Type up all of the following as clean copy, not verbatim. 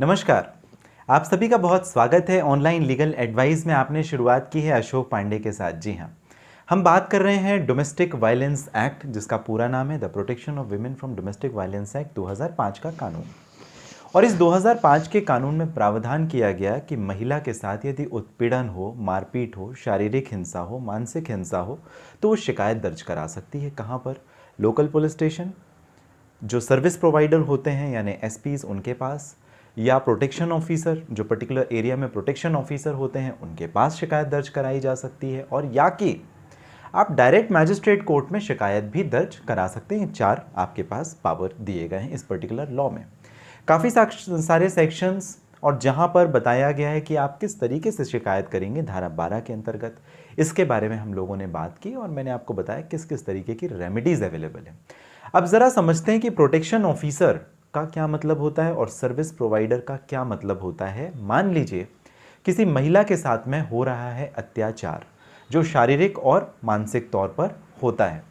नमस्कार। आप सभी का बहुत स्वागत है ऑनलाइन लीगल एडवाइस में। आपने शुरुआत की है अशोक पांडे के साथ। जी हाँ, हम बात कर रहे हैं डोमेस्टिक वायलेंस एक्ट, जिसका पूरा नाम है the protection of women from domestic violence act 2005 का कानून। और इस 2005 के कानून में प्रावधान किया गया कि महिला के साथ यदि उत्पीड़न हो, मारपीट हो, शारीरिक हिंसा हो, मानसिक हिंसा हो, तो वो शिकायत दर्ज करा सकती है। कहाँ पर? लोकल पुलिस स्टेशन, जो सर्विस प्रोवाइडर होते हैं यानी एसपीज, उनके पास, या प्रोटेक्शन ऑफिसर, जो पर्टिकुलर एरिया में प्रोटेक्शन ऑफिसर होते हैं, उनके पास शिकायत दर्ज कराई जा सकती है। और या कि आप डायरेक्ट मैजिस्ट्रेट कोर्ट में शिकायत भी दर्ज करा सकते हैं। 4 आपके पास पावर दिए गए हैं इस पर्टिकुलर लॉ में। काफ़ी सारे सेक्शंस, और जहां पर बताया गया है कि आप किस तरीके से शिकायत करेंगे धारा 12 के अंतर्गत, इसके बारे में हम लोगों ने बात की और मैंने आपको बताया किस किस तरीके की रेमेडीज अवेलेबल है। अब ज़रा समझते हैं कि प्रोटेक्शन ऑफिसर का क्या मतलब होता है और सर्विस प्रोवाइडर का क्या मतलब होता है। मान लीजिए किसी महिला के साथ में हो रहा है अत्याचार, जो शारीरिक और मानसिक तौर पर होता है।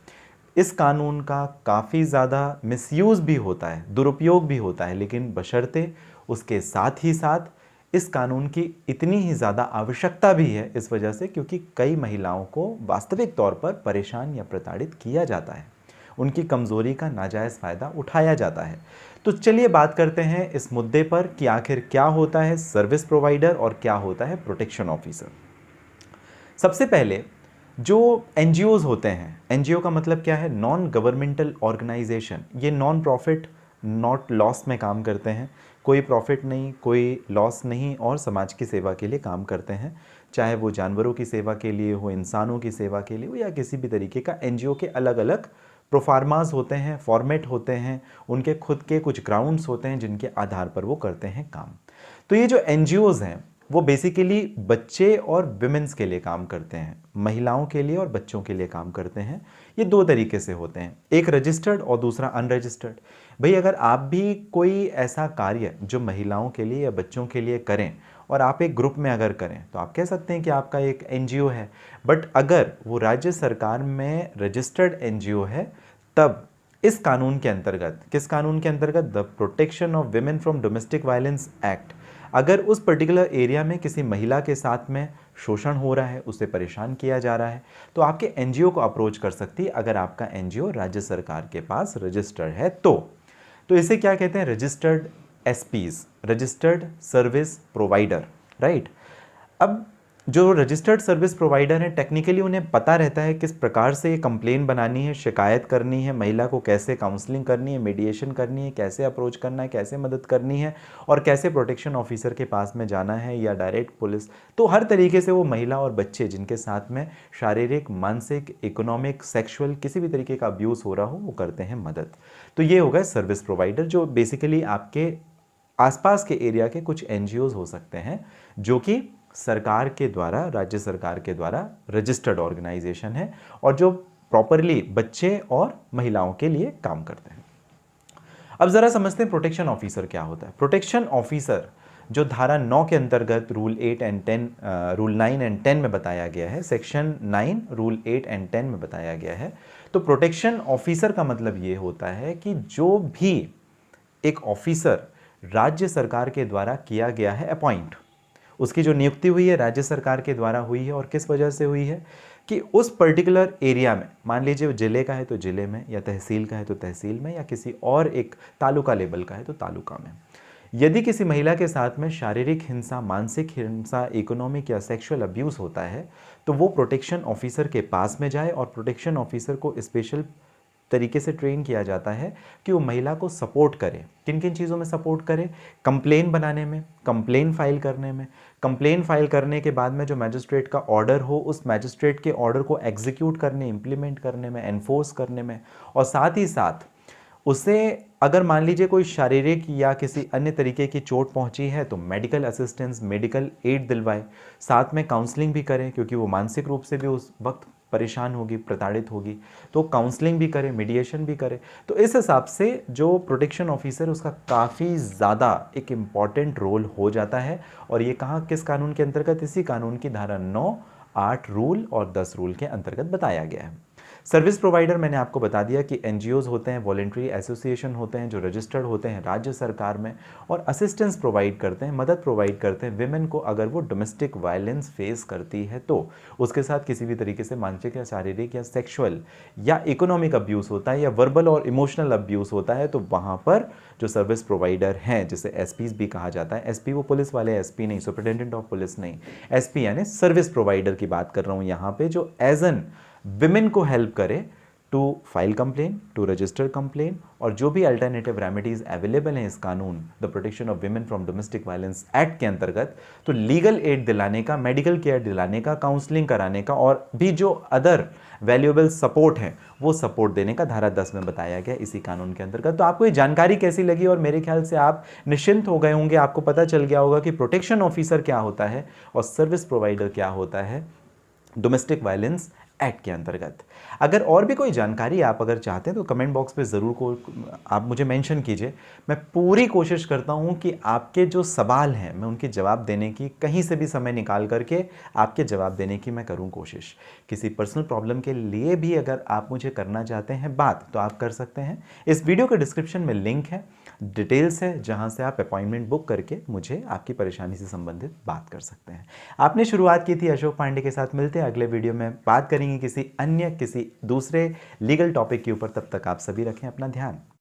इस कानून का काफ़ी ज़्यादा मिसयूज़ भी होता है, दुरुपयोग भी होता है, लेकिन बशर्ते उसके साथ ही साथ इस कानून की इतनी ही ज़्यादा आवश्यकता भी है, इस वजह से क्योंकि कई महिलाओं को वास्तविक तौर पर परेशान या प्रताड़ित किया जाता है, उनकी कमज़ोरी का नाजायज़ फ़ायदा उठाया जाता है। तो चलिए बात करते हैं इस मुद्दे पर कि आखिर क्या होता है सर्विस प्रोवाइडर और क्या होता है प्रोटेक्शन ऑफिसर। सबसे पहले जो एनजीओज होते हैं, एनजीओ का मतलब क्या है? Non governmental organisation. ये नॉन प्रॉफिट नॉट लॉस में काम करते हैं, कोई प्रॉफिट नहीं, कोई लॉस नहीं, और समाज की सेवा के लिए काम करते हैं। चाहे वो जानवरों की सेवा के लिए हो, इंसानों की सेवा के लिए हो, या किसी भी तरीके का। एनजीओ के अलग अलग प्रोफार्मास होते हैं, फॉर्मेट होते हैं, उनके खुद के कुछ ग्राउंड्स होते हैं जिनके आधार पर वो करते हैं काम। तो ये जो एनजीओज हैं वो बेसिकली बच्चे और विमेंस के लिए काम करते हैं, महिलाओं के लिए और बच्चों के लिए काम करते हैं। ये 2 तरीके से होते हैं, एक रजिस्टर्ड और दूसरा अनरजिस्टर्ड। भाई अगर आप भी कोई ऐसा कार्य जो महिलाओं के लिए या बच्चों के लिए करें और आप एक ग्रुप में अगर करें तो आप कह सकते हैं कि आपका एक एनजीओ है। बट अगर वो राज्य सरकार में रजिस्टर्ड एनजीओ है, तब इस कानून के अंतर्गत, किस कानून के अंतर्गत? The protection of women from domestic violence act, अगर उस पर्टिकुलर एरिया में किसी महिला के साथ में शोषण हो रहा है, उसे परेशान किया जा रहा है, तो आपके एनजीओ को अप्रोच कर सकती है, अगर आपका एनजीओ राज्य सरकार के पास रजिस्टर्ड है तो इसे क्या कहते हैं? Registered SPs, registered service provider, right. अब जो रजिस्टर्ड सर्विस प्रोवाइडर हैं, टेक्निकली उन्हें पता रहता है किस प्रकार से कंप्लेन बनानी है, शिकायत करनी है, महिला को कैसे काउंसलिंग करनी है, मीडिएशन करनी है, कैसे अप्रोच करना है, कैसे मदद करनी है, और कैसे प्रोटेक्शन ऑफिसर के पास में जाना है या डायरेक्ट पुलिस। तो हर तरीके से वो महिला और बच्चे जिनके साथ में शारीरिक, मानसिक, इकोनॉमिक, सेक्सुअल किसी भी तरीके का अब्यूज़ हो रहा हो, वो करते हैं मदद। तो ये हो गए सर्विस प्रोवाइडर, जो बेसिकली आपके आसपास के एरिया के कुछ एनजीओज हो सकते हैं जो कि सरकार के द्वारा, राज्य सरकार के द्वारा रजिस्टर्ड ऑर्गेनाइजेशन है और जो प्रॉपरली बच्चे और महिलाओं के लिए काम करते हैं। अब जरा समझते हैं प्रोटेक्शन ऑफिसर क्या होता है। प्रोटेक्शन ऑफिसर जो धारा 9 के अंतर्गत रूल 8 एंड 10, रूल 9 एंड 10 में बताया गया है, सेक्शन 9 रूल 8 एंड 10 में बताया गया है। तो प्रोटेक्शन ऑफिसर का मतलब ये होता है कि जो भी एक ऑफिसर राज्य सरकार के द्वारा किया गया है अपॉइंट, उसकी जो नियुक्ति हुई है राज्य सरकार के द्वारा हुई है, और किस वजह से हुई है कि उस पर्टिकुलर एरिया में, मान लीजिए जिले का है तो जिले में, या तहसील का है तो तहसील में, या किसी और एक तालुका लेवल का है तो तालुका में, यदि किसी महिला के साथ में शारीरिक हिंसा, मानसिक हिंसा, इकोनॉमिक या सेक्सुअल अब्यूज़ होता है, तो वो प्रोटेक्शन ऑफिसर के पास में जाए, और प्रोटेक्शन ऑफिसर को स्पेशल तरीके से ट्रेन किया जाता है कि वो महिला को सपोर्ट करे। किन किन चीज़ों में सपोर्ट करे? कंप्लेन बनाने में, कंप्लेन फाइल करने में, कंप्लेन फाइल करने के बाद में जो मैजिस्ट्रेट का ऑर्डर हो, उस मैजिस्ट्रेट के ऑर्डर को एग्जीक्यूट करने, इंप्लीमेंट करने में, एनफोर्स करने में, और साथ ही साथ उसे अगर मान लीजिए कोई शारीरिक या किसी अन्य तरीके की चोट पहुंची है तो मेडिकल असिस्टेंस, मेडिकल एड दिलवाए, साथ में काउंसलिंग भी करें क्योंकि वो मानसिक रूप से भी उस वक्त परेशान होगी, प्रताड़ित होगी, तो काउंसलिंग भी करे, मीडिएशन भी करे। तो इस हिसाब से जो प्रोटेक्शन ऑफिसर, उसका काफ़ी ज़्यादा एक इम्पॉर्टेंट रोल हो जाता है। और ये कहाँ, किस कानून के अंतर्गत? इसी कानून की धारा 9, 8 रूल और 10 रूल के अंतर्गत बताया गया है। सर्विस प्रोवाइडर मैंने आपको बता दिया कि एनजीओज होते हैं, वॉलेंट्री एसोसिएशन होते हैं जो रजिस्टर्ड होते हैं राज्य सरकार में और असिस्टेंस प्रोवाइड करते हैं, मदद प्रोवाइड करते हैं विमेन को अगर वो डोमेस्टिक वायलेंस फेस करती है तो उसके साथ किसी भी तरीके से मानसिक या शारीरिक या सेक्सुअल या इकोनॉमिक अब्यूज़ होता है या वर्बल और इमोशनल अब्यूज़ होता है, तो वहाँ पर जो सर्विस प्रोवाइडर हैं जिसे एसपीज भी कहा जाता है, एसपी वो पुलिस वाले एसपी नहीं, सुपरिटेंडेंट ऑफ पुलिस नहीं, एसपी यानी सर्विस प्रोवाइडर की बात कर रहा हूँ यहाँ पे, जो एज एन विमेन को हेल्प करे to file complain, to register complain और जो भी अल्टरनेटिव रेमेडीज अवेलेबल हैं इस कानून the protection of women from domestic violence act के अंतर्गत, तो लीगल एड दिलाने का, मेडिकल केयर दिलाने का, काउंसलिंग कराने का और भी जो अदर वैल्यूएबल सपोर्ट है वो सपोर्ट देने का धारा 10 में बताया गया इसी कानून के अंतर्गत। तो आपको ये जानकारी कैसी लगी और मेरे ख्याल से आप निश्चिंत हो गए होंगे, आपको पता चल गया होगा कि प्रोटेक्शन ऑफिसर क्या होता है और सर्विस प्रोवाइडर क्या होता है डोमेस्टिक वायलेंस एक्ट के अंतर्गत। अगर और भी कोई जानकारी आप अगर चाहते हैं तो कमेंट बॉक्स पे ज़रूर को आप मुझे मेंशन कीजिए। मैं पूरी कोशिश करता हूं कि आपके जो सवाल हैं मैं उनके जवाब देने की, कहीं से भी समय निकाल करके आपके जवाब देने की मैं करूं कोशिश। किसी पर्सनल प्रॉब्लम के लिए भी अगर आप मुझे करना चाहते हैं बात तो आप कर सकते हैं। इस वीडियो के डिस्क्रिप्शन में लिंक है, डिटेल्स है, जहां से आप अपॉइंटमेंट बुक करके मुझे आपकी परेशानी से संबंधित बात कर सकते हैं। आपने शुरुआत की थी अशोक पांडे के साथ। मिलते हैं अगले वीडियो में, बात करेंगे किसी दूसरे लीगल टॉपिक के ऊपर। तब तक आप सभी रखें अपना ध्यान।